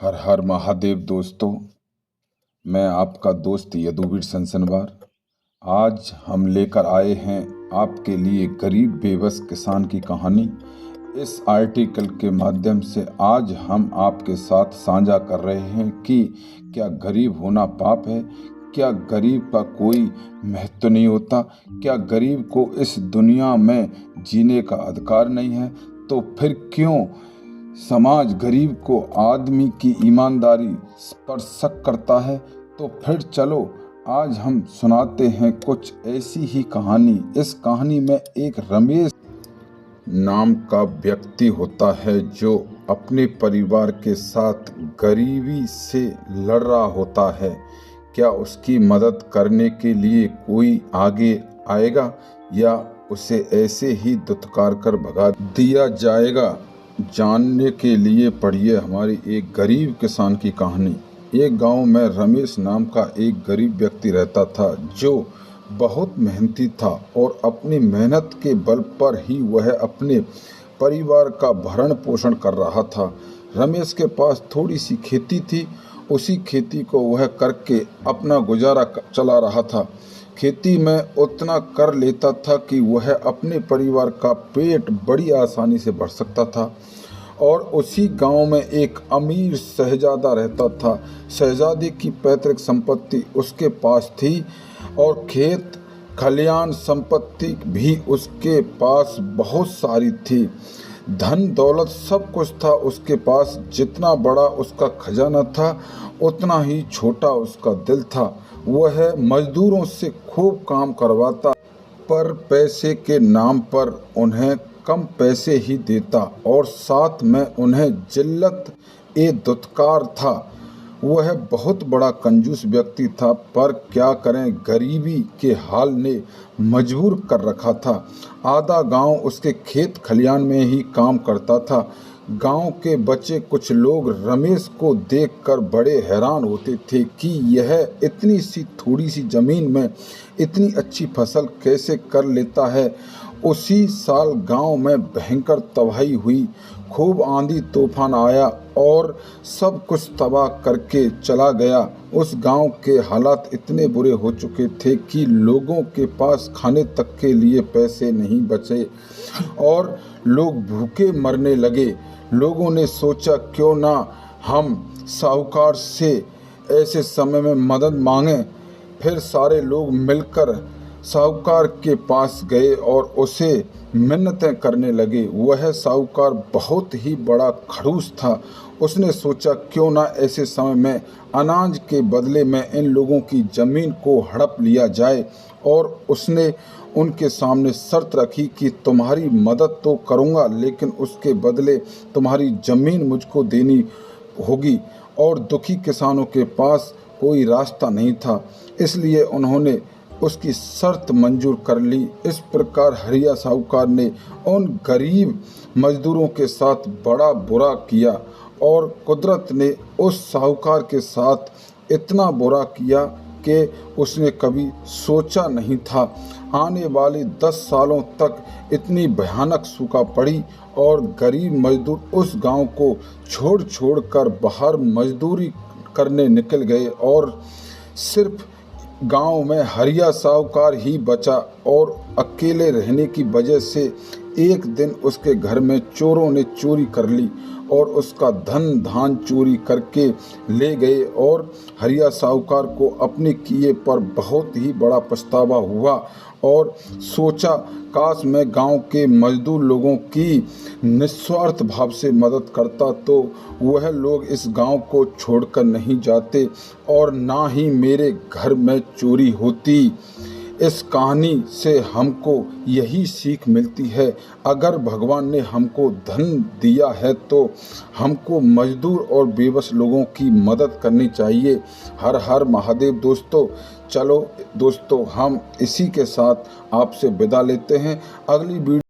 हर हर महादेव दोस्तों। मैं आपका दोस्त यदुवीर सनसनवार। आज हम लेकर आए हैं आपके लिए गरीब बेबस किसान की कहानी। इस आर्टिकल के माध्यम से आज हम आपके साथ साझा कर रहे हैं कि क्या गरीब होना पाप है? क्या गरीब का कोई महत्व नहीं होता? क्या गरीब को इस दुनिया में जीने का अधिकार नहीं है? तो फिर क्यों समाज गरीब को आदमी की ईमानदारी पर शक करता है? तो फिर चलो आज हम सुनाते हैं कुछ ऐसी ही कहानी। इस कहानी में एक रमेश नाम का व्यक्ति होता है जो अपने परिवार के साथ गरीबी से लड़ रहा होता है। क्या उसकी मदद करने के लिए कोई आगे आएगा या उसे ऐसे ही दुत्कार कर भगा दिया जाएगा? जानने के लिए पढ़िए हमारी एक गरीब किसान की कहानी। एक गांव में रमेश नाम का एक गरीब व्यक्ति रहता था जो बहुत मेहनती था और अपनी मेहनत के बल पर ही वह अपने परिवार का भरण पोषण कर रहा था। रमेश के पास थोड़ी सी खेती थी। उसी खेती को वह करके अपना गुजारा चला रहा था। खेती में उतना कर लेता था कि वह अपने परिवार का पेट बड़ी आसानी से भर सकता था। और उसी गांव में एक अमीर शहजादा रहता था। शहजादे की पैतृक संपत्ति उसके पास थी और खेत खलियान संपत्ति भी उसके पास बहुत सारी थी। धन दौलत सब कुछ था उसके पास। जितना बड़ा उसका खजाना था उतना ही छोटा उसका दिल था। वह मजदूरों से खूब काम करवाता पर पैसे के नाम पर उन्हें कम पैसे ही देता और साथ में उन्हें जिल्लत ए दुत्कार था। वह बहुत बड़ा कंजूस व्यक्ति था, पर क्या करें, गरीबी के हाल ने मजबूर कर रखा था। आधा गांव उसके खेत खलियान में ही काम करता था। गांव के बचे कुछ लोग रमेश को देखकर बड़े हैरान होते थे कि यह इतनी सी थोड़ी सी जमीन में इतनी अच्छी फसल कैसे कर लेता है। उसी साल गांव में भयंकर तबाही हुई। खूब आंधी तूफान आया और सब कुछ तबाह करके चला गया। उस गांव के हालात इतने बुरे हो चुके थे कि लोगों के पास खाने तक के लिए पैसे नहीं बचे और लोग भूखे मरने लगे। लोगों ने सोचा क्यों ना हम साहूकार से ऐसे समय में मदद मांगें। फिर सारे लोग मिलकर साहूकार के पास गए और उसे मिन्नतें करने लगे। वह साहूकार बहुत ही बड़ा खड़ूस था। उसने सोचा क्यों ना ऐसे समय में अनाज के बदले में इन लोगों की ज़मीन को हड़प लिया जाए। और उसने उनके सामने शर्त रखी कि तुम्हारी मदद तो करूँगा, लेकिन उसके बदले तुम्हारी ज़मीन मुझको देनी होगी। और दुखी किसानों के पास कोई रास्ता नहीं था, इसलिए उन्होंने उसकी शर्त मंजूर कर ली। इस प्रकार हरिया साहूकार ने उन गरीब मजदूरों के साथ बड़ा बुरा किया और कुदरत ने उस साहूकार के साथ इतना बुरा किया कि उसने कभी सोचा नहीं था। आने वाले 10 सालों तक इतनी भयानक सूखा पड़ी और गरीब मजदूर उस गांव को छोड़ छोड़ कर बाहर मजदूरी करने निकल गए और सिर्फ गांव में हरिया साहूकार ही बचा। और अकेले रहने की वजह से एक दिन उसके घर में चोरों ने चोरी कर ली और उसका धन धान चोरी करके ले गए। और हरिया साहूकार को अपने किए पर बहुत ही बड़ा पछतावा हुआ और सोचा काश मैं गांव के मजदूर लोगों की निस्वार्थ भाव से मदद करता तो वह लोग इस गांव को छोड़कर नहीं जाते और ना ही मेरे घर में चोरी होती। इस कहानी से हमको यही सीख मिलती है, अगर भगवान ने हमको धन दिया है तो हमको मजदूर और बेबस लोगों की मदद करनी चाहिए। हर हर महादेव दोस्तों। चलो दोस्तों, हम इसी के साथ आपसे विदा लेते हैं। अगली वीडियो